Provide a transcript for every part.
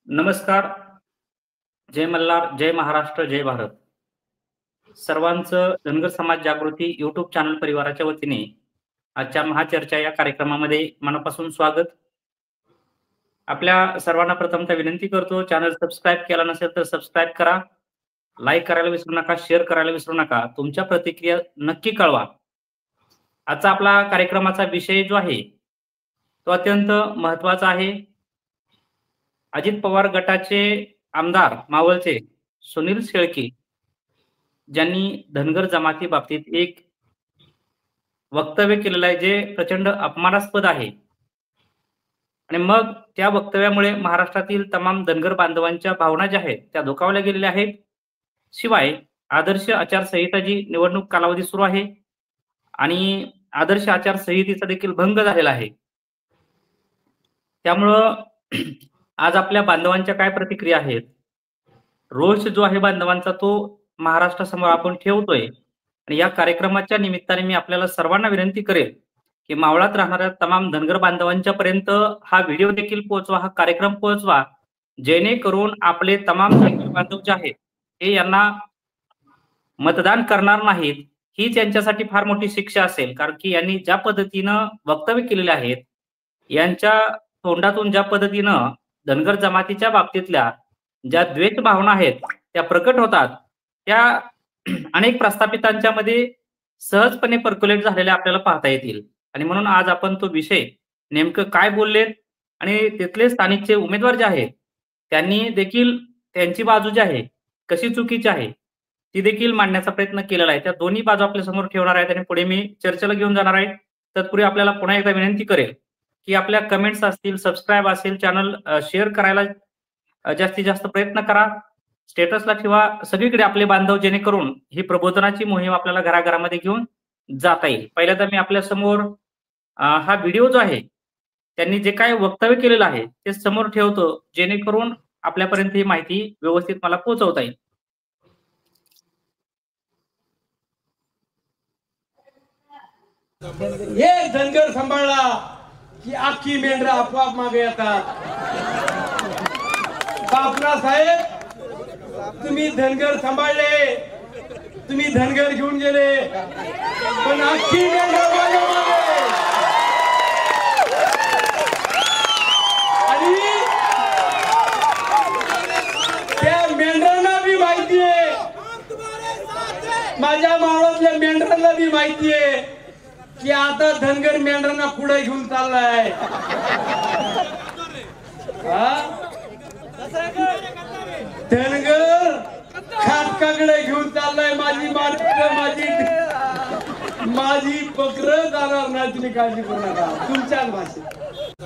नमस्कार. जय मल्हार, जय महाराष्ट्र, जय भारत. सर्वांचं धनगर समाज जागृती यूट्यूब चॅनल परिवाराच्या वतीने आजच्या महाचर्चा या कार्यक्रमामध्ये मनापासून स्वागत. आपल्या सर्वांना प्रथमतः विनंती करतो, चॅनल सबस्क्राईब केला नसेल तर सबस्क्राईब करा. लाईक करायला विसरू नका, शेअर करायला विसरू नका. तुमच्या प्रतिक्रिया नक्की कळवा. आजचा आपला कार्यक्रमाचा विषय जो आहे तो अत्यंत महत्त्वाचा आहे. अजित पवार गटाचे आमदार मावळचे सुनील शेळके ज्यांनी धनगर जमाती बाबतीत एक वक्तव्य केलेलं आहे जे प्रचंड अपमानास्पद आहे. आणि मग त्या वक्तव्यामुळे महाराष्ट्रातील तमाम धनगर बांधवांच्या भावना ज्या आहेत त्या दुखावल्या गेलेल्या आहेत. शिवाय आदर्श आचारसंहिता जी निवडणूक कालावधी सुरू आहे आणि आदर्श आचारसंहितेचा देखील भंग झालेला आहे. त्यामुळं आज आपल्या बांधवांच्या काय प्रतिक्रिया आहेत, रोष जो आहे बांधवांचा तो महाराष्ट्रासमोर आपण ठेवतोय. आणि या कार्यक्रमाच्या निमित्ताने मी आपल्याला सर्वांना विनंती करेल की मावळात राहणाऱ्या तमाम धनगर बांधवांच्या पर्यंत हा व्हिडिओ देखील पोहोचवा, हा कार्यक्रम पोहोचवा, जेणेकरून आपले तमाम धनगर बांधव जे आहेत हे यांना मतदान करणार नाहीत. हीच यांच्यासाठी फार मोठी शिक्षा असेल. कारण की यांनी ज्या पद्धतीनं वक्तव्य केलेले आहेत, यांच्या तोंडातून ज्या पद्धतीनं धनगर जमातीच्या बाबतीतल्या ज्या द्वेष भावना आहेत त्या प्रकट होतात, त्या अनेक प्रस्थापितांच्या मध्ये सहजपणे पर्क्युलेट झालेल्या आपल्याला पाहता येतील. आणि म्हणून आज आपण तो विषय नेमकं काय बोललेत आणि तिथले स्थानिकचे उमेदवार जे आहेत त्यांनी देखील त्यांची बाजू जी आहे कशी चुकीची आहे ती देखील मांडण्याचा प्रयत्न केलेला आहे. त्या दोन्ही बाजू आपल्या समोर ठेवणार आहेत आणि पुढे मी चर्चेला घेऊन जाणार आहे. तत्पूर्वी आपल्याला पुन्हा एकदा विनंती करेल की आपल्या कमेंट्स असतील, सबस्क्राईब असेल, चॅनल शेअर करायला जास्तीत जास्त प्रयत्न करा. स्टेटसला ठेवा सगळीकडे आपले बांधव, जेणेकरून ही प्रबोधनाची मोहीम आपल्याला घराघरामध्ये घेऊन जाता येईल. पहिल्यांदा मी आपल्या समोर हा व्हिडिओ जो आहे त्यांनी जे काय वक्तव्य केलेलं आहे ते समोर ठेवतो, जेणेकरून आपल्यापर्यंत ही माहिती व्यवस्थित मला पोहोचवता येईल. हे धनगर सांभाळला की अख्खी मेंढरा आपोआप मागे येतात. बापना साहेब, तुम्ही धनगर सांभाळले, तुम्ही धनगर घेऊन गेले, पण अख्खी मेंढरा माझ्या मागे. आणि त्या मेंढरांना बी माहितीये, माझ्या मावळातल्या मेंढरांना बी माहितीये की आता धनगर मेंढरांना पुढे घेऊन चाललाय. धनगर खाटकाकडे घेऊन चाललाय. माझी माझी बकर जाणार नाही, तुम्ही काळजी करू नका. तुमच्याच भाषेत.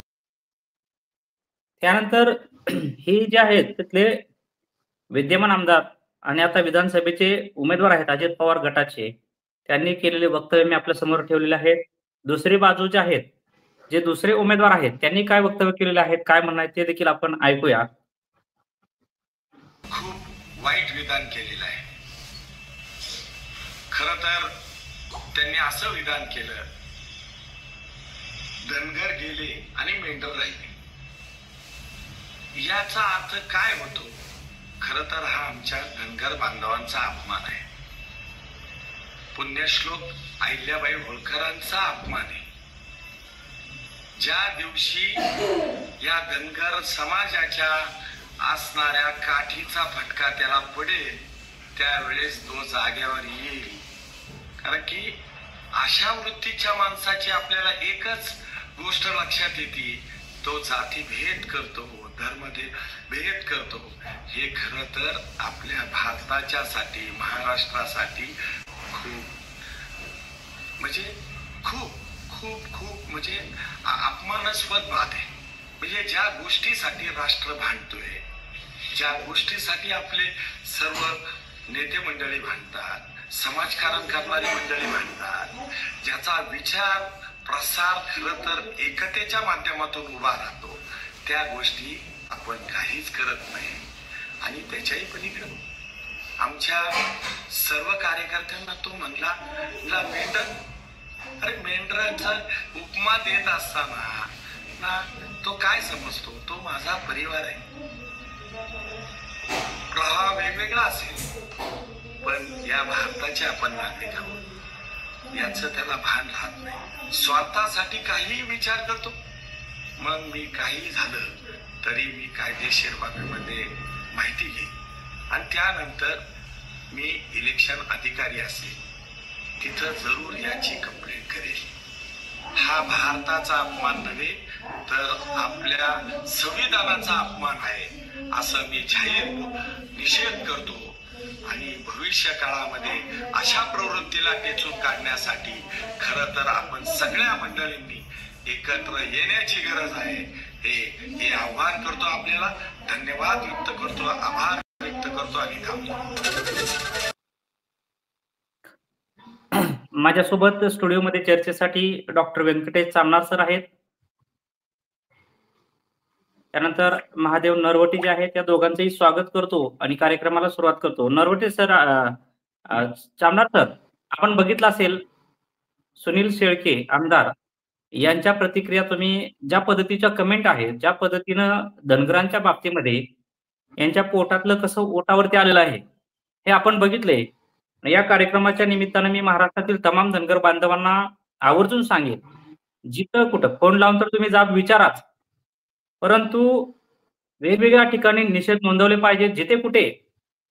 त्यानंतर हे जे आहेत तिथले विद्यमान आमदार आणि आता विधानसभेचे उमेदवार आहेत अजित पवार गटाचे, त्यांनी केलेले वक्तव्य मी आपल्या समोर ठेवलेले आहेत. दुसरी बाजू जे आहेत, जे दुसरे उमेदवार आहेत त्यांनी काय वक्तव्य केलेले आहेत, काय म्हणणं आहे ते देखील आपण ऐकूया. खूप वाईट विधान केलेलं आहे. खरं तर त्यांनी असं विधान केलं, धनगर गेले आणि मेंढर राहिले. याचा अर्थ काय होतो? खरं तर हा आमच्या धनगर बांधवांचा अपमान आहे. पुण्यश्लोक अहिल्याबाई होळकरांचा अपमान आहे. ज्या दिवशी या धनगर समाजाच्या असणाऱ्या काठीचा फटका त्याला पडेल त्यावेळेस तो जाग्यावर येईल. कारण की अशा वृत्तीच्या माणसाची आपल्याला एकच गोष्ट लक्षात येते, तो जाती भेद करतो, धर्म भेद करतो. हे खरं तर आपल्या भारताच्या साठी, महाराष्ट्रासाठी खूप म्हणजे अपमानास्पद बात आहे. म्हणजे ज्या गोष्टीसाठी राष्ट्र भांडतोय, ज्या गोष्टीसाठी आपले सर्व नेते मंडळी भांडतात, समाजकारण करणारी मंडळी भांडतात, ज्याचा विचार प्रसार खरं तर एकतेच्या माध्यमातून उभा राहतो, त्या गोष्टी आपण काहीच करत नाही. आणि त्याच्याही पलीकडे आमच्या सर्व कार्यकर्त्यांना तो म्हणला मेंढर. अरे मेंढराचा उपमा देत असताना ना तो काय समजतो, तो माझा परिवार आहे. प्रवाह वेगवेगळा असेल, पण या भारताचे आपण नागरिक आहोत याचं त्याला भान राहत नाही. स्वतःसाठी काहीही विचार करतो. मग मी काही झालं तरी मी कायदेशीर बाबीमध्ये माहिती घेईन आणि त्यानंतर मी इलेक्शन अधिकारी असेल तिथं जरूर याची कंप्लेंट करेल. हा भारताचा अपमान नव्हे तर आपल्या संविधानाचा अपमान आहे असं मी जाहीर निषेध करतो. आणि भविष्य काळामध्ये अशा प्रवृत्तीला टेचून काढण्यासाठी खरं तर आपण सगळ्या मंडळींनी एकत्र येण्याची गरज आहे. हे आव्हान करतो आपल्याला. धन्यवाद व्यक्त करतो, आभार व्यक्त करतो आणि थांबतो. माझ्यासोबत स्टुडिओमध्ये चर्चेसाठी डॉक्टर व्यंकटेश चामनार सर आहेत. त्यानंतर महादेव नरवटे जे आहेत त्या दोघांचंही स्वागत करतो आणि कार्यक्रमाला सुरुवात करतो. नरवटे सर, चामनार सर, आपण बघितलं असेल सुनील शेळके आमदार यांच्या प्रतिक्रिया, तुम्ही ज्या पद्धतीच्या कमेंट आहेत, ज्या पद्धतीनं धनगरांच्या बाबतीमध्ये यांच्या पोटातलं कसं ओटावरती आलेलं आहे हे आपण बघितले. या कार्यक्रमाच्या निमित्तानं मी महाराष्ट्रातील तमाम धनगर बांधवांना आवर्जून सांगेन, जिथं कुठं फोन लावून तर तुम्ही जाब विचाराच, परंतु वेगवेगळ्या ठिकाणी निषेध नोंदवले पाहिजे. जिथे कुठे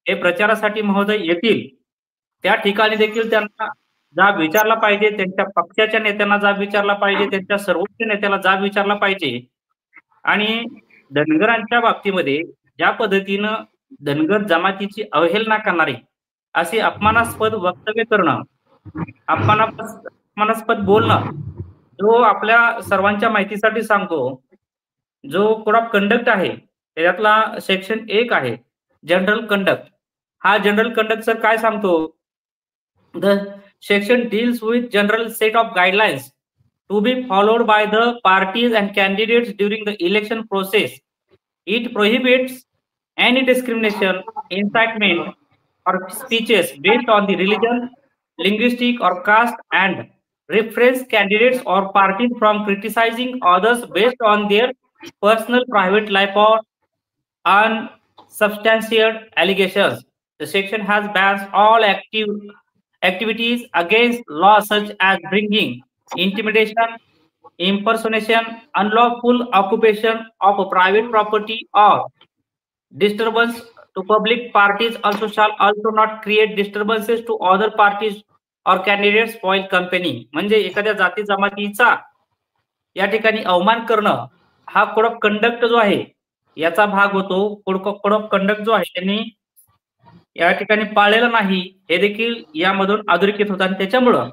हे प्रचारासाठी महोदय येतील त्या ठिकाणी देखील त्यांना जाब विचारला पाहिजे, त्यांच्या पक्षाच्या नेत्यांना जाब विचारला पाहिजे, त्यांच्या सर्वोच्च नेत्याला जाब विचारला पाहिजे. आणि धनगरांच्या बाबतीमध्ये ज्या पद्धतीनं धनगर जमातीची अवहेलना करणारी अशी अपमानास्पद वक्तव्य करणं, अपमानास्पद बोलणं, जो आपल्या सर्वांच्या माहितीसाठी सांगतो, जो कोड ऑफ कंडक्ट आहे त्याच्यातला सेक्शन 1 आहे जनरल कंडक्ट. हा जनरल कंडक्ट सर काय सांगतो? The section deals with general set of guidelines to be followed by the parties and candidates during the election process. It prohibits any discrimination, incitement, or speeches based on the religion, linguistic, or caste, and refrains candidates or parties from criticizing others based on their personal private life or unsubstantiated allegations. The section has bans all activities against law such as bringing, intimidation, impersonation, unlawful occupation of private property, or disturbance to public parties. Also shall also not create disturbances to other parties or candidates while campaigning. म्हणजे एखाद्या जाती जमातीचा या ठिकाणी अवमान करणं हा code of conduct जो आहे याचा भाग होतो. कोड ऑफ कंडक्ट जो आहे त्यांनी या ठिकाणी पाळलेलं नाही हे देखील यामधून अधोरेखित होतं. आणि त्याच्यामुळं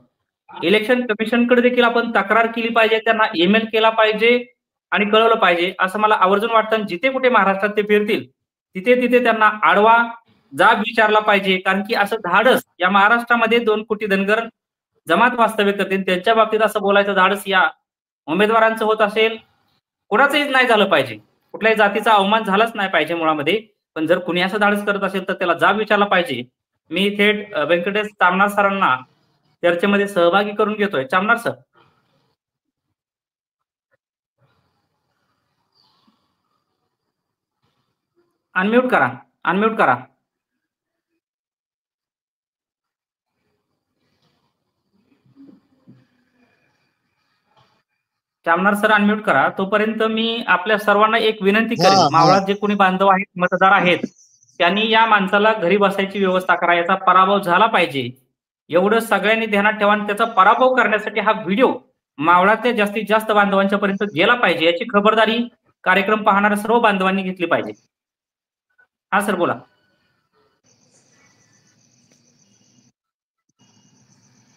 इलेक्शन कमिशनकडे देखील आपण तक्रार केली पाहिजे, त्यांना ईमेल केला पाहिजे आणि कळवलं पाहिजे असं मला आवर्जून वाटतं. जिथे कुठे महाराष्ट्रात ते फिरतील तिथे तिथे त्यांना आडवा जाब विचारला पाहिजे. कारण की असं धाडस या महाराष्ट्रामध्ये 2 कोटी धनगर जमात वास्तव्य करतील, त्यांच्या बाबतीत असं बोलायचं धाडस या उमेदवारांचं होत असेल, कोणाचंही नाही झालं पाहिजे. कुठल्याही जातीचा अवमान झालाच नाही पाहिजे मुळामध्ये. पण जर कुणी असं धाडस करत असेल तर त्याला जाब विचारला पाहिजे. मी थेट व्यंकटेश चामनार सरांना चर्चेमध्ये सहभागी करून घेतोय. चामनार सर, अनम्यूट करा, अनम्यूट करा. चामनार सर अनम्यूट करा. तोपर्यंत मी आपल्या सर्वांना एक विनंती करेन, मावळात जे कोणी बांधव आहेत, मतदार आहेत, त्यांनी या माणसाला घरी बसायची व्यवस्था करा. याचा पराभव झाला पाहिजे एवढं सगळ्यांनी ध्यानात ठेवा. त्याचा पराभव करण्यासाठी हा व्हिडिओ मावळातल्या जास्तीत जास्त बांधवांच्या पर्यंत गेला पाहिजे याची खबरदारी कार्यक्रम पाहणाऱ्या सर्व बांधवांनी घेतली पाहिजे. हा सर बोला.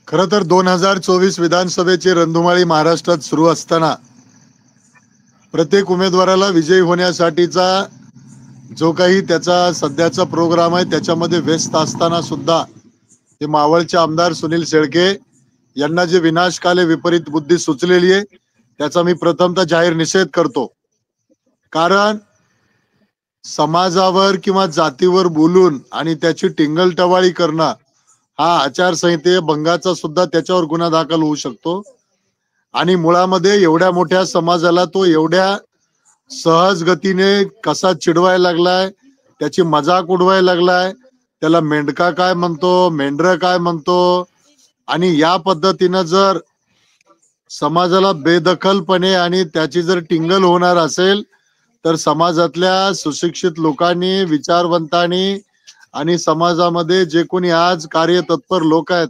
खरं तर 2024 विधानसभेची रणधुमाळी महाराष्ट्रात सुरू असताना प्रत्येक उमेदवाराला विजयी होण्यासाठीचा जो काही त्याचा सध्याचा प्रोग्राम आहे त्याच्यामध्ये व्यस्त असताना सुद्धा ते मावळचे आमदार सुनील शेळके यांना जे विनाशकाले विपरीत बुद्धी सुचलेली आहे त्याचा मी प्रथमतः जाहीर निषेध करतो. कारण समाजावर किंवा जातीवर बोलून आणि त्याची टिंगलटवाळी करणं हा आचारसंहिते भंगाचा सुद्धा त्याच्यावर गुन्हा दाखल होऊ शकतो. आणि मुळामध्ये एवढ्या मोठ्या समाजाला तो एवढ्या सहज गतीने कसा चिडवायला लागलाय त्याची मजाक उडवायला लागलाय. त्याला मेंढका काय म्हणतो, मेंढर काय म्हणतो. आणि या पद्धतीनं जर समाजाला बेदखलपणे आणि त्याची जर टिंगल होणार असेल तर समाजातल्या सुशिक्षित लोकांनी, विचारवंतांनी आणि समाजामध्ये जे कोणी आज कार्यतत्पर लोक आहेत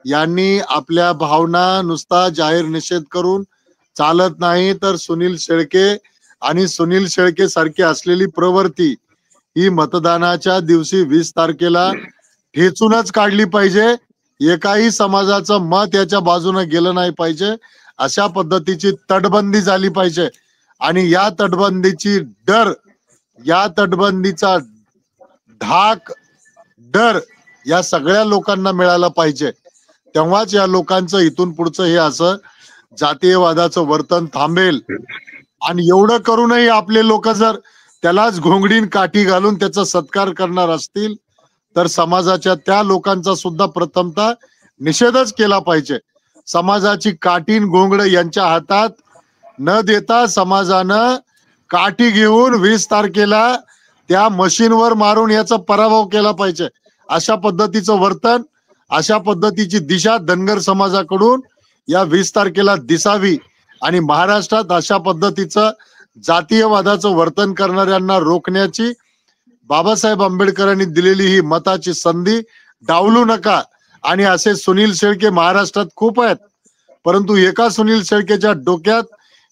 यांनी आपल्या भावना नुसता जाहीर निषेध करून चालत नाही. तर सुनील शेळके आणि सुनील शेळके सारखी असलेली प्रवृत्ती ही मतदानाच्या दिवशी 20 तारखेला ठेचूनच काढली पाहिजे. एकाही समाजाचं मत याच्या बाजूने गेलं नाही पाहिजे. अशा पद्धतीची तटबंदी झाली पाहिजे. आणि या तटबंदीचा धाक, डर या सगळ्या लोकांना मिळाला पाहिजे. तेव्हाच या लोकांचं इथून पुढचं हे असं जातीयवादाचं वर्तन थांबेल. आणि एवढं करूनही आपले लोक जर त्यालाच घोंगडीन काठी घालून त्याचा सत्कार करणार असतील तर समाजाच्या त्या लोकांचा सुद्धा प्रथमतः निषेधच केला पाहिजे. समाजाची काठीन घोंगड यांच्या हातात न देता समाजानं काठी घेऊन 20 तारखेला त्या मशीनवर मारून याचा पराभव केला पाहिजे. अशा पद्धतीचं वर्तन, अशा पद्धतीची दिशा धनगर समाजाकडून या 20 तारखेला दिसावी. आणि महाराष्ट्रात अशा पद्धतीचं जातीयवादाचं वर्तन करणाऱ्यांना रोखण्याची बाबासाहेब आंबेडकरांनी दिलेली ही मताची संधी डावलू नका. आणि असे सुनील शेळके महाराष्ट्रात खूप आहेत, परंतु एका सुनील शेळकेच्या डोक्यात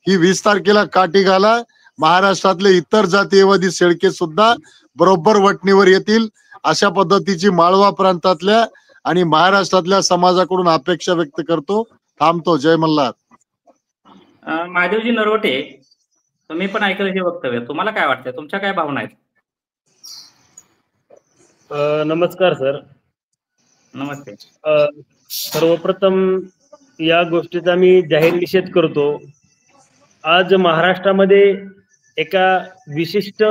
ही 20 तारखेला काठी घाला. महाराष्ट्रातले इतर जातीयवादी शेळके सुद्धा बरोबर वटणीवर येतील. अशा पद्धतीची माळवा प्रांतातल्या आणि महाराष्ट्रातल्या समाजाकडून अपेक्षा व्यक्त करतो. थांबतो. जय मल्हार. महादेवजी नरवटे, तुम्ही पण ऐकलं हे वक्तव्य, तुम्हाला काय वाटतंय, तुमच्या काय भावना आहेत? नमस्कार सर. नमस्ते. सर्वप्रथम या गोष्टीचा मी जाहीर निषेध करतो. आज महाराष्ट्रामध्ये एका विशिष्ट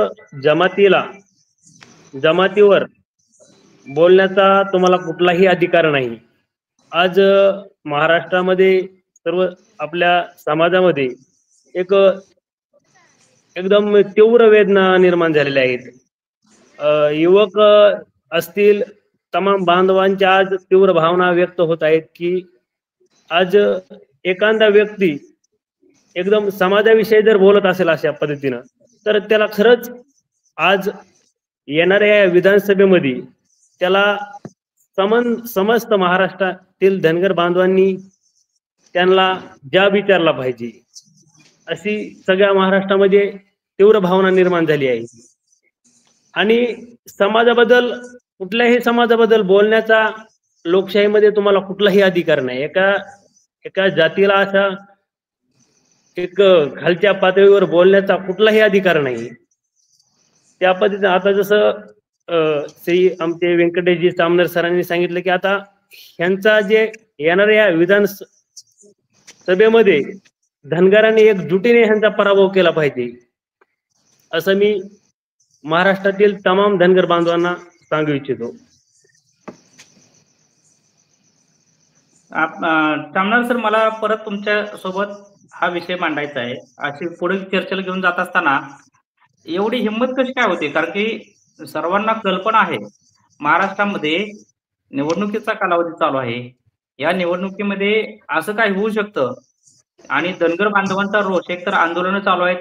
जमातीवर बोलण्याचा तुम्हाला कुठलाही अधिकार नाही. आज महाराष्ट्रामध्ये सर्व आपल्या समाजामध्ये एकदम तीव्र वेदना निर्माण झालेल्या आहेत. युवक असतील, तमाम बांधवांच्या आज तीव्र भावना व्यक्त होत आहेत की आज एखादा व्यक्ती एकदम समाजाविषयी जर बोलत असेल अशा पद्धतीनं तर त्याला खरंच आज येणाऱ्या विधानसभेमध्ये त्याला समस्त महाराष्ट्रातील धनगर बांधवांनी त्यांना जाब विचारला पाहिजे. अशी सगळ्या महाराष्ट्रामध्ये तीव्र भावना निर्माण झाली आहे. आणि कुठल्याही समाजाबद्दल बोलण्याचा लोकशाहीमध्ये तुम्हाला कुठलाही अधिकार नाही. एका जातीला अशा एक खालच्या पातळीवर बोलण्याचा कुठलाही अधिकार नाही. त्या पद्धतीने आता जसं श्री आमचे व्यंकटेशजी सामनर सरांनी सांगितलं की आता ह्यांचा जे येणाऱ्या विधानसभेमध्ये धनगरांनी एकजुटीने ह्यांचा पराभव केला पाहिजे असं मी महाराष्ट्रातील तमाम धनगर बांधवांना सांगू इच्छितो. सामनार सर, मला परत तुमच्या सोबत हा विषय मांडायचा आहे. अशी पुढील चर्चेला घेऊन जात असताना एवढी हिंमत कशी काय होते? कारण की सर्वांना कल्पना आहे महाराष्ट्रामध्ये निवडणुकीचा कालावधी चालू आहे. या निवडणुकीमध्ये असं काय होऊ शकतं आणि धनगर बांधवांचा रोष, एकतर आंदोलनं चालू आहेत,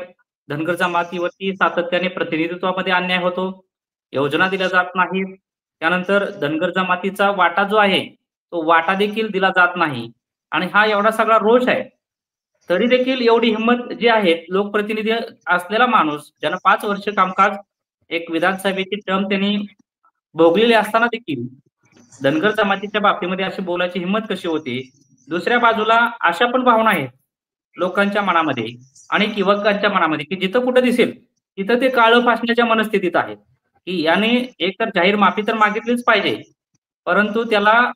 धनगर जमातीवरती सातत्याने प्रतिनिधित्वामध्ये अन्याय होतो, योजना दिल्या जात नाहीत, त्यानंतर धनगर जमातीचा वाटा जो आहे तो वाटा देखील दिला जात नाही. आणि हा एवढा सगळा रोष आहे, तरी देखील एवढी हिंमत जी आहे, लोकप्रतिनिधी असलेला माणूस ज्यानं 5 वर्ष कामकाज एक विधानसभेची टर्म त्यांनी भोगलेली असताना देखील धनगर जमातीच्या बाबतीमध्ये अशी बोलायची हिंमत कशी होती? दुसऱ्या बाजूला अशा पण भावना आहेत लोकांच्या मनामध्ये आणि युवकांच्या मनामध्ये की जिथं कुठं दिसेल तिथं ते काळं फासण्याच्या मनस्थितीत आहेत की याने एकतर जाहीर माफी तर मागितलीच पाहिजे, परंतु त्याला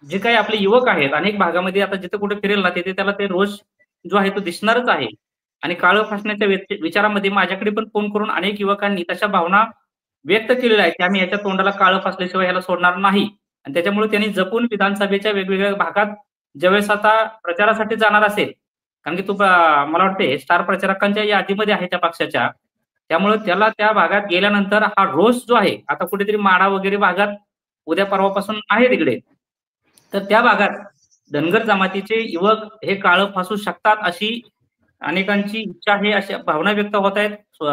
जे काही आपले युवक आहेत अनेक भागामध्ये आता जिथं कुठे फिरेल ना तिथे त्याला ते रोष जो आहे तो दिसणारच आहे. आणि काळं फासण्याच्या विचारामध्ये माझ्याकडे पण फोन करून अनेक युवकांनी तशा भावना व्यक्त केलेल्या आहेत की आम्ही याच्या तोंडाला काळं फासल्याशिवाय ह्याला सोडणार नाही. आणि त्याच्यामुळे त्यांनी जपून विधानसभेच्या वेगवेगळ्या भागात ज्यावेळेस आता प्रचारासाठी जाणार असेल, कारण की मला वाटते स्टार प्रचारकांच्या यादीमध्ये आहे त्या पक्षाच्या, त्यामुळे त्याला त्या भागात गेल्यानंतर हा रोष जो आहे, आता कुठेतरी माडा वगैरे भागात उद्या परवापासून आहे तिकडे, तर त्या भागात धनगर जमातीचे युवक हे काळं फासू शकतात अशी अनेकांची इच्छा आहे, अशा भावना व्यक्त होत आहेत.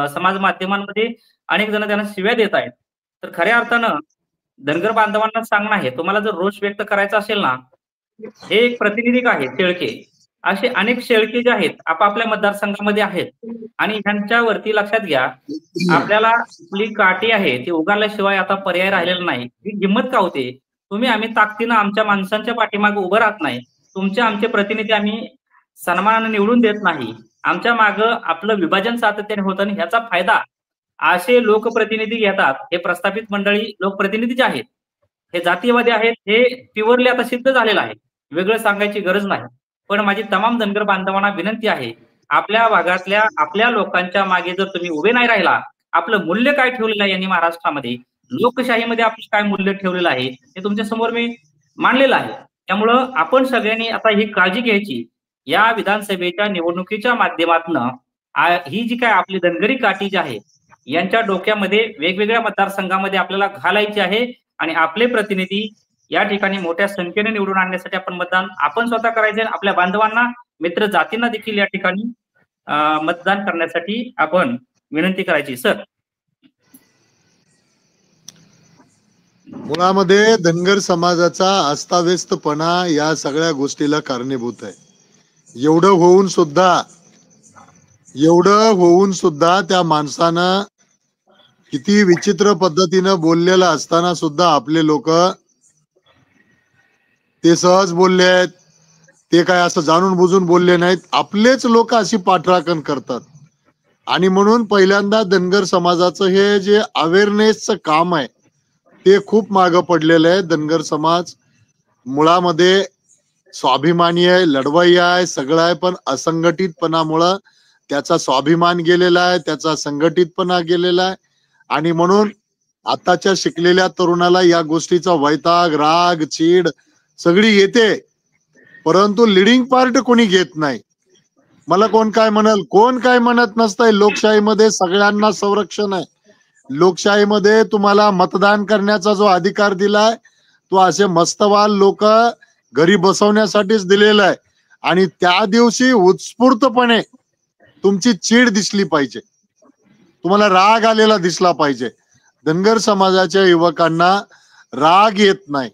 समाज माध्यमांमध्ये अनेक जण त्यांना शिव्या देत आहेत. तर खऱ्या अर्थानं धनगर बांधवांना सांगणं आहे, तुम्हाला जर रोष व्यक्त करायचा असेल ना, हे एक प्रातिनिधिक आहे शेळके. असे अनेक शेळके जे आहेत आपापल्या मतदारसंघामध्ये आहेत आणि ह्यांच्यावरती लक्षात घ्या, आपल्याला आपली काठी आहे ती उगारल्याशिवाय आता पर्याय राहिलेला नाही. ही हिंमत का होते? तुम्ही आम्ही ताकदीनं आमच्या माणसांच्या पाठीमागे उभं राहत नाही. तुमचे आमचे प्रतिनिधी आम्ही सन्मानाने निवडून देत नाही. आमच्या मागं आपलं विभाजन सातत्याने होतं आणि ह्याचा फायदा असे लोकप्रतिनिधी घेतात. हे प्रस्थापित मंडळी लोकप्रतिनिधी जे आहेत, हे जातीयवादी आहेत, हे प्युअरली आता सिद्ध झालेलं आहे. वेगळं सांगायची गरज नाही. पण माझी तमाम धनगर बांधवांना विनंती आहे, आपल्या भागातल्या आपल्या लोकांच्या मागे जर तुम्ही उभे नाही राहिला, आपलं मूल्य काय ठेवलेलं आहे यांनी महाराष्ट्रामध्ये, लोकशाहीमध्ये आपलं काय मूल्य ठेवलेलं आहे, हे तुमच्या समोर मी मांडलेलं आहे. त्यामुळं आपण सगळ्यांनी आता ही काळजी घ्यायची. या विधानसभेच्या निवडणुकीच्या माध्यमातनं ही जी काय आपली धनगरी काठी जी आहे, यांच्या डोक्यामध्ये वेगवेगळ्या मतदारसंघामध्ये आपल्याला घालायची आहे आणि आपले प्रतिनिधी या ठिकाणी मोठ्या संख्येने निवडून आणण्यासाठी आपण मतदान आपण स्वतः करायचे. आपल्या बांधवांना, मित्र जातींना देखील या ठिकाणी मतदान करण्यासाठी आपण विनंती करायची. सर, मुळामध्ये धनगर समाजाचा अस्ताव्यस्तपणा या सगळ्या गोष्टीला कारणीभूत आहे. एवढं होऊन सुद्धा त्या माणसानं किती विचित्र पद्धतीनं बोललेलं असताना सुद्धा आपले लोक ते सहज बोलले आहेत. ते काय असं जाणून बुजून बोलले नाहीत. आपलेच लोक अशी पाठराखण करतात. आणि म्हणून पहिल्यांदा धनगर समाजाचं हे जे अवेअरनेसचं काम आहे ते खूप मागं पडलेलं आहे. धनगर समाज मुळामध्ये स्वाभिमानी आहे, लढवाई आहे, सगळं आहे, पण असंघटितपणामुळं त्याचा स्वाभिमान गेलेला आहे, त्याचा संघटितपणा गेलेला आहे. आणि म्हणून आताच्या शिकलेल्या तरुणाला या गोष्टीचा वैताग, राग, चीड सगळी येते, परंतु लिडिंग पार्ट कोणी घेत नाही. मला कोण काय म्हणल, कोण काय म्हणत नसतंय. लोकशाहीमध्ये सगळ्यांना संरक्षण आहे. लोकशाहीमध्ये तुम्हाला मतदान करण्याचा जो अधिकार दिलाय तो असे मस्तवाल लोक घरी बसवण्यासाठीच दिलेला आहे. आणि त्या दिवशी उत्स्फूर्तपणे तुमची चीड दिसली पाहिजे, तुम्हाला राग आलेला दिसला पाहिजे. धनगर समाजाच्या युवकांना राग येत नाही.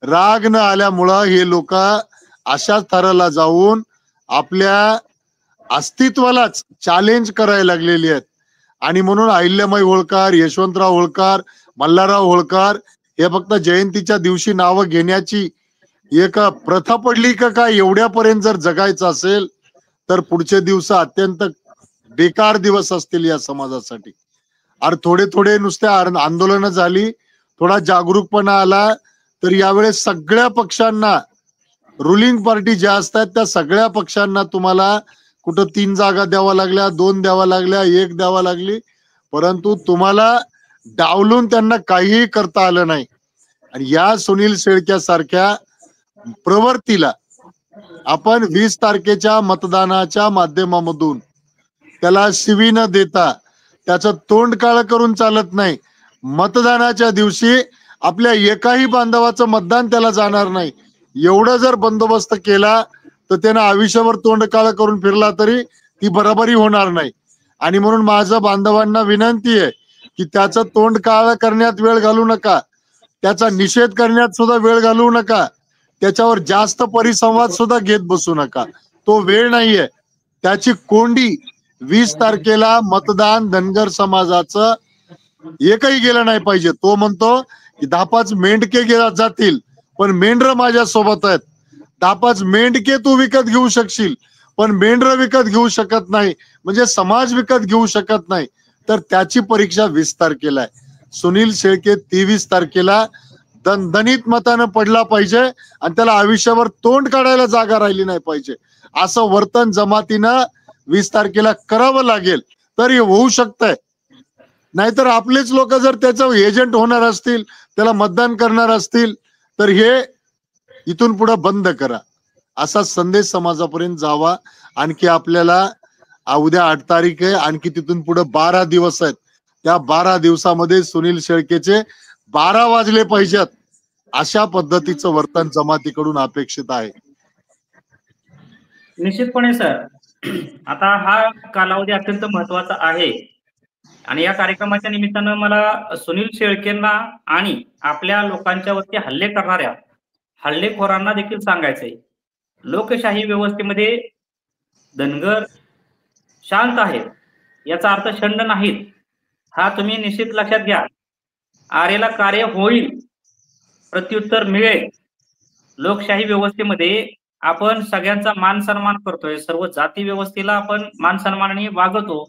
राग न आल्यामुळं हे लोक अशा थराला जाऊन आपल्या अस्तित्वालाच चॅलेंज करायला लागलेली आहेत. आणि म्हणून अहिल्यामाई होळकर, यशवंतराव होळकर, मल्हारराव होळकर हे फक्त जयंतीच्या दिवशी नावं घेण्याची एक प्रथा पडली का काय? एवढ्यापर्यंत जर जगायचं असेल तर पुढचे दिवस अत्यंत बेकार दिवस असतील या समाजासाठी. अरे थोडे थोडे नुसत्या आंदोलनं झाली, थोडा जागरूकपणा आला, तर यावेळेस सगळ्या पक्षांना, रुलिंग पार्टी ज्या असतात त्या सगळ्या पक्षांना तुम्हाला कुठं 3 जागा द्यावा लागल्या, 2 द्यावा लागल्या, 1 द्यावा लागली, परंतु तुम्हाला डावलून त्यांना काहीही करता आलं नाही. आणि या सुनील शेळक्यासारख्या प्रवृत्तीला आपण 20 तारखेच्या मतदानाच्या माध्यमामधून त्याला शिवी न देता त्याचं तोंड काळं करून चालत नाही. मतदानाच्या दिवशी आपल्या एकाही बांधवाचं मतदान त्याला जाणार नाही. एवढं जर बंदोबस्त केला तर त्यानं आयुष्यभर तोंड काळं करून फिरला तरी ती बरोबरी होणार नाही. आणि म्हणून माझं बांधवांना विनंती आहे की त्याचं तोंड काळं करण्यात वेळ घालू नका, त्याचा निषेध करण्यात सुद्धा वेळ घालवू नका, त्याच्यावर जास्त परिसंवाद सुद्धा घेत बसू नका. तो वेळ नाहीये. त्याची कोंडी 20 तारखेला मतदान धनगर समाजाचं एकही गेलं नाही पाहिजे. तो म्हणतो की 10-5 मेंढके जातील पण मेंढर माझ्या सोबत आहेत. 10-5 मेंढके तू विकत घेऊ शकशील पण मेंढर विकत घेऊ शकत नाही, म्हणजे समाज विकत घेऊ शकत नाही. तर त्याची परीक्षा 20 तारखेला आहे. सुनील शेळके 23 तारखेला दणदणीत मतानं पडला पाहिजे आणि त्याला आयुष्यावर तोंड काढायला जागा राहिली नाही पाहिजे. असं वर्तन जमातीनं 20 तारखेला करावं लागेल तर हे होऊ शकतंय. नाहीतर आपलेच लोक जर त्याचं एजंट होणार असतील, त्याला मतदान करणार असतील, तर हे इथून पुढे बंद करा, असा संदेश समाजापर्यंत जावा. आणखी आपल्याला उद्या 8 तारीख आहे, आणखी तिथून पुढे 12 दिवस आहेत. त्या 12 दिवसामध्ये सुनील शेळकेचे 12 वाजले पाहिजेत, अशा पद्धतीचं वर्तन जमातीकडून अपेक्षित आहे. निश्चितपणे सर, आता हा कालावधी अत्यंत महत्वाचा आहे आणि या कार्यक्रमाच्या निमित्तानं मला सुनील शेळकेंना आणि आपल्या लोकांच्या वरती हल्ले करणाऱ्या हल्लेखोरांना देखील सांगायचंय, लोकशाही व्यवस्थेमध्ये धनगर शांत आहेत याचा अर्थ शंड नाहीत, हा तुम्ही निश्चित लक्षात घ्या. आरेला कार्य होईल, प्रत्युत्तर मिळेल. लोकशाही व्यवस्थेमध्ये आपण सगळ्यांचा मान सन्मान करतोय, सर्व जाती व्यवस्थेला आपण मान सन्मानाने वागवतो.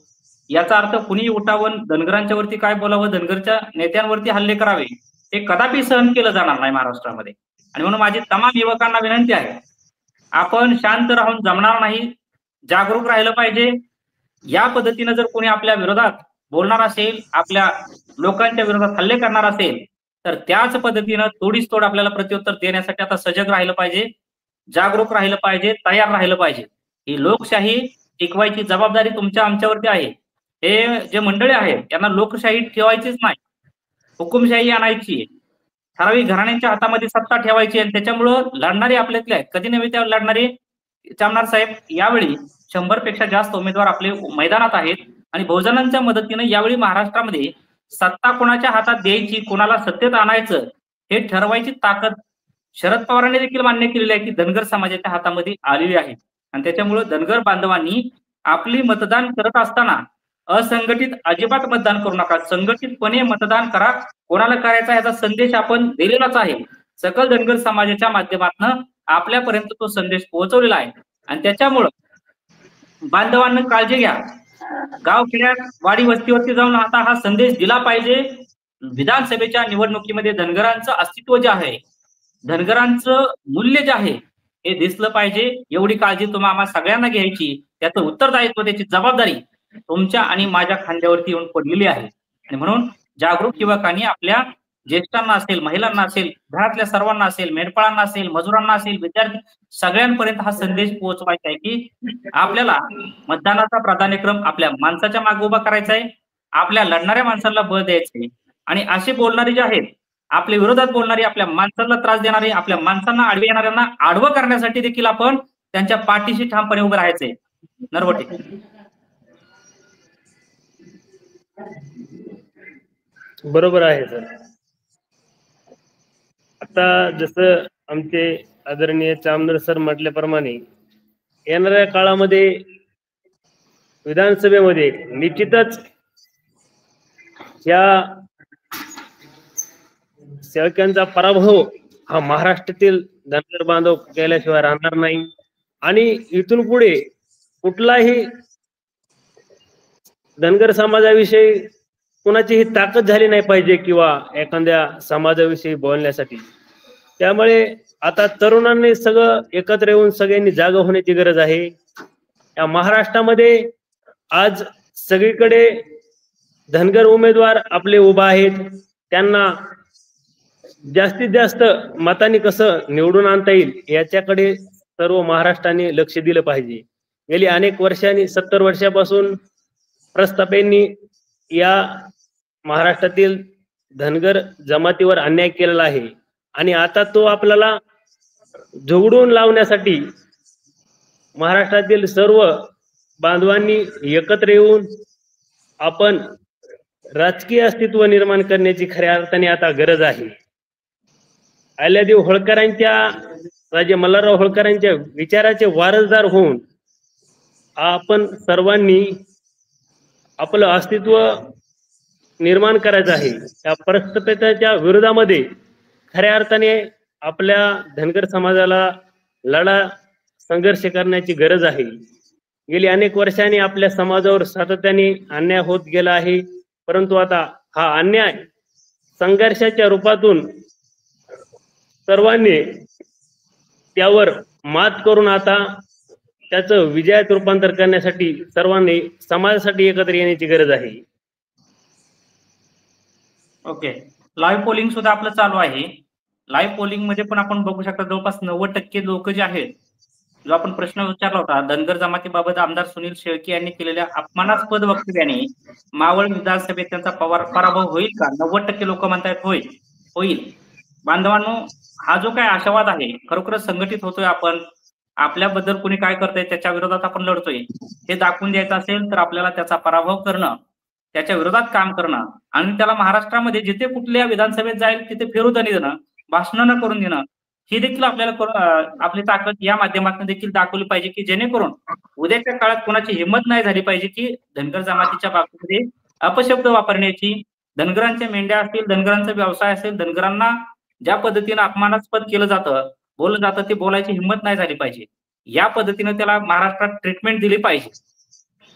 याचा अर्थ कुणी उठावून धनगरांच्या वरती काय बोलावं, धनगरच्या नेत्यांवरती हल्ले करावे, हे कदापि सहन केलं जाणार नाही महाराष्ट्रामध्ये. आणि म्हणून माझी तमाम युवकांना विनंती आहे, आपण शांत राहून जमणार नाही, जागरूक राहिलं पाहिजे. या पद्धतीनं जर कोणी आपल्या विरोधात बोलणार असेल, आपल्या लोकांच्या विरोधात हल्ले करणार असेल, तर त्याच पद्धतीनं तोडीस तोड आपल्याला प्रत्युत्तर देण्यासाठी आता सजग राहिलं पाहिजे, जागरूक राहिलं पाहिजे, तयार राहिलं पाहिजे. ही लोकशाही टिकवायची जबाबदारी तुमच्या आमच्यावरती आहे. हे जे मंडळी आहेत त्यांना लोकशाही ठेवायचीच नाही, हुकुमशाही आणायची, ठराविक घराण्यांच्या हातामध्ये सत्ता ठेवायची. आणि त्याच्यामुळं लढणारे आपल्यातले आहेत, कधी नव्हे त्या लढणारे चामनार साहेब. यावेळी 100 पेक्षा जास्त उमेदवार आपले मैदानात आहेत आणि बहुजनांच्या मदतीनं यावेळी महाराष्ट्रामध्ये सत्ता कोणाच्या हातात द्यायची, कोणाला सत्तेत आणायचं हे ठरवायची ताकद शरद पवारांनी देखील मान्य केलेली आहे की धनगर समाजाच्या हातामध्ये आलेली आहे. आणि त्याच्यामुळे धनगर बांधवांनी आपली मतदान करत असताना असंघटित अजिबात मतदान करू नका, संघटितपणे मतदान करा. कोणाला करायचा याचा संदेश आपण दिलेलाच आहे. सकल धनगर समाजाच्या माध्यमातून आपल्यापर्यंत तो संदेश पोहोचवलेला आहे. आणि त्याच्यामुळं बांधवांना काळजी घ्या, गावखेड्यात वाडी वस्तीवरती जाऊन आता हा संदेश दिला पाहिजे. विधानसभेच्या निवडणुकीमध्ये धनगरांचं अस्तित्व जे आहे, धनगरांचं मूल्य जे आहे हे दिसलं पाहिजे. एवढी काळजी तुम्हाला आम्हा सगळ्यांना घ्यायची, त्याचं उत्तरदायित्व, त्याची जबाबदारी तुमच्या आणि माझ्या खांद्यावरती येऊन पडलेली आहे. आणि म्हणून जागरूक युवकांनी आपल्या ज्येष्ठांना असेल, महिलांना असेल, घरातल्या सर्वांना असेल, मेंढपाळांना असेल, मजुरांना असेल, विद्यार्थी सगळ्यांपर्यंत हा संदेश पोहोचवायचा आहे की आपल्याला मतदानाचा प्राधान्यक्रम आपल्या माणसाच्या मागे उभा करायचा आहे, आपल्या लढणाऱ्या माणसाला बळ द्यायचंय. आणि असे बोलणारे जे आहेत, आपल्या विरोधात बोलणारे, आपल्या माणसाला त्रास देणारे, आपल्या माणसांना आडवे येणाऱ्यांना आडवं करण्यासाठी देखील आपण त्यांच्या पाठीशी ठामपणे उभं राहायचंय. नरवटे. बरोबर आहे सर. आता जसं आमचे आदरणीय चामनर सर म्हटल्याप्रमाणे येणाऱ्या काळामध्ये विधानसभेमध्ये निश्चितच या शेळक्यांचा पराभव हा महाराष्ट्रातील धनगर बांधव केल्याशिवाय राहणार नाही. आणि इथून पुढे कुठलाही धनगर समाजाविषयी कुणाचीही ताकद झाली नाही पाहिजे किंवा एखाद्या समाजाविषयी बोलण्यासाठी. त्यामुळे आता तरुणांनी सगळं एकत्र येऊन सगळ्यांनी जागा होण्याची गरज आहे. या महाराष्ट्रामध्ये आज सगळीकडे धनगर उमेदवार आपले उभा आहेत, त्यांना जास्तीत जास्त मतांनी कसं निवडून आणता येईल याच्याकडे सर्व महाराष्ट्राने लक्ष दिलं पाहिजे. गेली अनेक वर्षांनी 70 वर्षापासून प्रस्थापेंनी या महाराष्ट्रातील धनगर जमातीवर अन्याय केलेला आहे आणि आता तो आपल्याला झुगडून लावण्यासाठी महाराष्ट्रातील सर्व बांधवांनी एकत्र येऊन आपण राजकीय अस्तित्व निर्माण करण्याची खऱ्या अर्थाने आता गरज आहे. अहिल्यादेवी होळकरांच्या, राजे मल्हारराव होळकरांच्या विचाराचे वारसदार होऊन आपण सर्वांनी आपलं अस्तित्व निर्माण करायचं आहे. या परिस्थितीच्या विरोधामध्ये खऱ्या अर्थाने आपल्या धनगर समाजाला लढा संघर्ष करण्याची गरज आहे. गेली अनेक वर्षांनी आपल्या समाजावर सातत्याने अन्याय होत गेला आहे, परंतु आता हा अन्याय संघर्षाच्या रूपातून सर्वांनी त्यावर मात करून आता त्याचं विजयात रूपांतर करण्यासाठी सर्वांनी समाजासाठी एकत्र येण्याची गरज आहे. ओके, लाईव्ह पोलिंग सुद्धा आपलं चालू आहे. लाईव्ह पोलिंग मध्ये पण आपण बघू शकता जवळपास 90% लोक जे आहेत जो आपण प्रश्न विचारला होता, धनगर जमातीबाबत आमदार सुनील शेळके यांनी केलेल्या अपमानास्पद वक्तव्याने मावळ विधानसभेत त्यांचा पराभव होईल का? 90% लोक म्हणतायत होईल. बांधवांनो, हा जो काय आशावाद आहे, खरोखरच संघटित होतोय आपण, आपल्याबद्दल कोणी काय करतंय त्याच्या विरोधात आपण लढतोय, हे दाखवून द्यायचं असेल तर आपल्याला त्याचा पराभव करणं, त्याच्या विरोधात काम करणं आणि त्याला महाराष्ट्रामध्ये जिथे कुठल्या विधानसभेत जाईल तिथे फिरूतनी देणं, भाषणं न करून देणं, ही देखील आपल्याला आपली ताकद या माध्यमातून देखील दाखवली पाहिजे, की जेणेकरून उद्याच्या काळात कोणाची हिंमत नाही झाली पाहिजे की धनगर जमातीच्या बाबतीमध्ये अपशब्द वापरण्याची, धनगरांच्या मेंढ्या असतील, धनगरांचा व्यवसाय असेल, धनगरांना ज्या पद्धतीनं अपमानास्पद केलं जातं, बोललं जातं, ते बोलायची हिंमत नाही झाली पाहिजे. या पद्धतीनं त्याला महाराष्ट्रात ट्रीटमेंट दिली पाहिजे.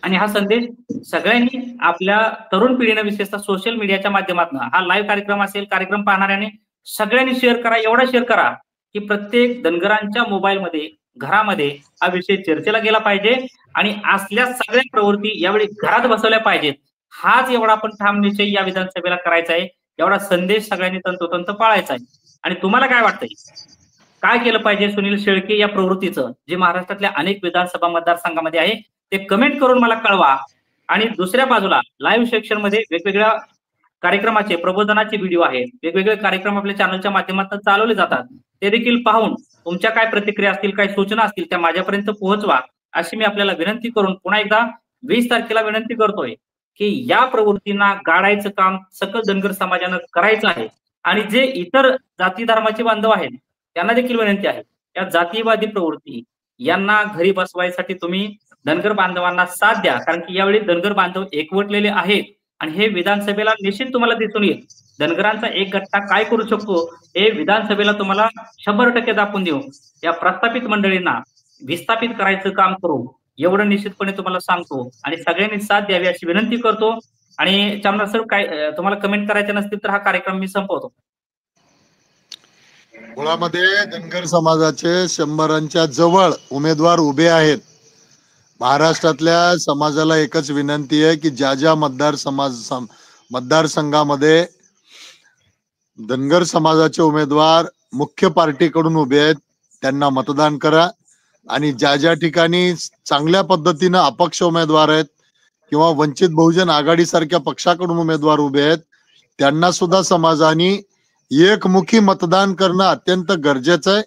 आणि हा संदेश सगळ्यांनी आपल्या तरुण पिढीनं विशेषतः सोशल मीडियाच्या माध्यमातून, हा लाईव्ह कार्यक्रम असेल, कार्यक्रम पाहणाऱ्यांनी सगळ्यांनी शेअर करा, एवढा शेअर करा की प्रत्येक धनगरांच्या मोबाईलमध्ये, घरामध्ये हा विषय चर्चेला गेला पाहिजे आणि असल्या सगळ्या प्रवृत्ती यावेळी घरात बसवल्या पाहिजेत. हाच एवढा आपण ठाम निश्चय या विधानसभेला करायचा आहे, एवढा संदेश सगळ्यांनी तंतोतंत पाळायचा आहे. आणि तुम्हाला काय वाटतंय, काय केलं पाहिजे सुनील शेळके या प्रवृत्तीचं, जे महाराष्ट्रातल्या अनेक विधानसभा मतदारसंघामध्ये आहे, ते कमेंट करून मला कळवा. आणि दुसऱ्या बाजूला लाईव्ह सेक्शन मध्ये वेगवेगळ्या कार्यक्रमाचे प्रबोधनाचे व्हिडिओ आहेत, वेगवेगळे कार्यक्रम आपल्या चॅनलच्या माध्यमातून चालवले जातात, ते देखील पाहून तुमच्या काय प्रतिक्रिया असतील, काय सूचना असतील त्या माझ्यापर्यंत पोहोचवा, अशी मी आपल्याला विनंती करून पुन्हा एकदा 20 तारखेला विनंती करतोय की या प्रवृत्तींना गाडायचं काम सकल धनगर समाजानं करायचं आहे. आणि जे इतर जाती धर्माचे बांधव आहेत त्यांना देखील विनंती आहे, या जातीवादी प्रवृत्ती यांना घरी बसवायसाठी तुम्ही धनगर बांधवांना साथ द्या, कारण की यावेळी धनगर बांधव एकवटलेले आहेत आणि हे विधानसभेला निश्चित तुम्हाला दिसून येईल. धनगरांचा एक गट्टा काय करू शकतो हे विधानसभेला तुम्हाला 100% दाखवून देऊ. या प्रस्थापित मंडळींना विस्थापित करायचं काम करू, एवढं निश्चितपणे तुम्हाला सांगतो आणि सगळ्यांनी साथ द्यावी अशी विनंती करतो. आणि चामदार सर, काय तुम्हाला कमेंट करायचे नसतील तर हा कार्यक्रम मी संपवतो. मुळामध्ये धनगर समाजाचे 100च्या जवळ उमेदवार उभे आहेत. महाराष्ट्रातल्या समाजाला एकच विनंती आहे की ज्या ज्या मतदारसंघामध्ये धनगर समाजाचे उमेदवार मुख्य पार्टीकडून उभे आहेत त्यांना मतदान करा. आणि ज्या ज्या ठिकाणी चांगल्या पद्धतीनं अपक्ष उमेदवार आहेत किंवा वंचित बहुजन आघाडी सारख्या पक्षाकडून उमेदवार उभे आहेत त्यांना सुद्धा समाजाने एकमुखी मतदान करणं अत्यंत गरजेचं आहे.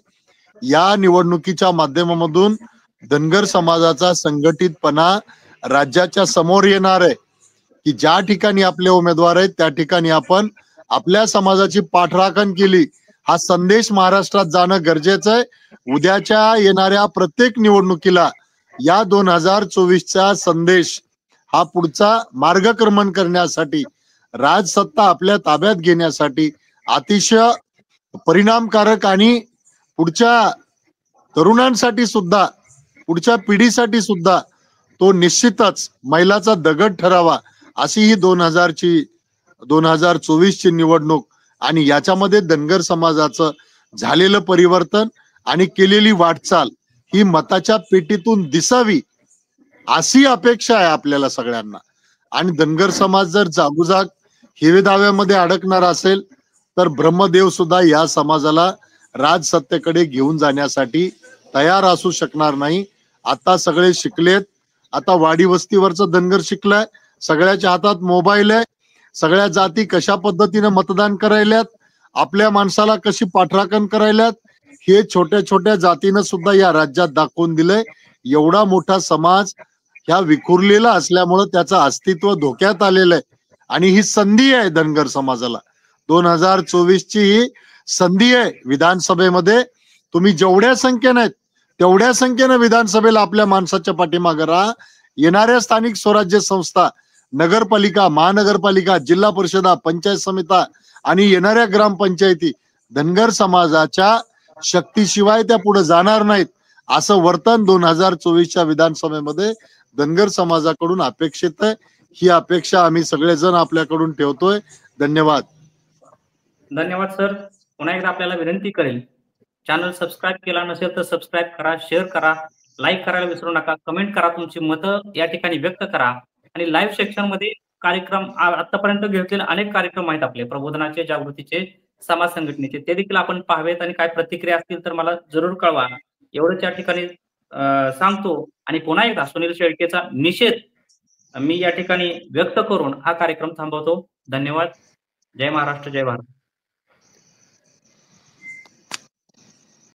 या निवडणुकीच्या माध्यमामधून धनगर समाजाचा संघटितपणा राज्याच्या समोर येणार आहे की ज्या ठिकाणी आपले उमेदवार आहेत त्या ठिकाणी आपण आपल्या समाजाची पाठराखण केली, हा संदेश महाराष्ट्रात जाणं गरजेचं आहे. उद्याच्या येणाऱ्या प्रत्येक निवडणुकीला या 2024चा संदेश हा पुढचा मार्गक्रमण करण्यासाठी, राजसत्ता आपल्या ताब्यात घेण्यासाठी अतिशय परिणामकारक आणि पुढच्या तरुणांसाठी सुद्धा, पुढच्या पिढीसाठी सुद्धा तो निश्चितच मैलाचा दगड ठरावा अशी ही 2024ची निवडणूक आणि याच्यामध्ये धनगर समाजाचं झालेलं परिवर्तन आणि केलेली वाटचाल ही मताच्या पेटीतून दिसावी अशी अपेक्षा आहे आपल्याला सगळ्यांना. आणि धनगर समाज जर जागोजाग हेवे दाव्यामध्ये अडकणार असेल तर ब्रह्मदेव सुद्धा या समाजाला राजसत्तेकडे घेऊन जाण्यासाठी तयार असू शकणार नाही. आता सगळे शिकलेत, आता वाडी वस्तीवरचं धनगर शिकलाय, सगळ्याच्या हातात मोबाईल आहे, सगळ्या जाती कशा पद्धतीने मतदान करायल्यात, आपल्या माणसाला कशी पाठराखण करायल्यात हे छोट्या छोट्या जातीनं सुद्धा या राज्यात दाखवून दिलंय. एवढा मोठा समाज ह्या विखुरलेला असल्यामुळं त्याचं अस्तित्व धोक्यात आलेलं आहे आणि ही संधी आहे धनगर समाजाला. 2024ची ही संधी आहे. विधानसभेमध्ये तुम्ही जेवढ्या संख्येने आहेत तेवढ्या संख्येनं विधानसभेला आपल्या माणसाच्या पाठीमागे राहा. येणाऱ्या स्थानिक स्वराज्य संस्था, नगरपालिका, महानगरपालिका, जिल्हा परिषदा, पंचायत समित्या आणि येणाऱ्या ग्रामपंचायती धनगर समाजाच्या शक्तीशिवाय त्या पुढे जाणार नाहीत असं वर्तन 2024च्या विधानसभेमध्ये धनगर समाजाकडून अपेक्षित आहे. ही अपेक्षा आम्ही सगळेजण आपल्याकडून ठेवतोय. धन्यवाद. धन्यवाद सर. पुन्हा एकदा आपल्याला विनंती करेल, चॅनल सबस्क्राईब केला नसेल तर सबस्क्राईब करा, शेअर करा, लाईक करायला विसरू नका, कमेंट करा, तुमची मतं या ठिकाणी व्यक्त करा. आणि लाईव्ह सेक्शन मध्ये कार्यक्रम आतापर्यंत घेतलेले अनेक कार्यक्रम आहेत आपले प्रबोधनाचे, जागृतीचे, समाज संघटनेचे, ते देखील आपण पाहावेत आणि काय प्रतिक्रिया असतील तर मला जरूर कळवा. एवढंच या ठिकाणी सांगतो आणि पुन्हा एकदा सुनील शेळकेचा निषेध मी या ठिकाणी व्यक्त करून हा कार्यक्रम थांबवतो. धन्यवाद. जय महाराष्ट्र, जय भारत.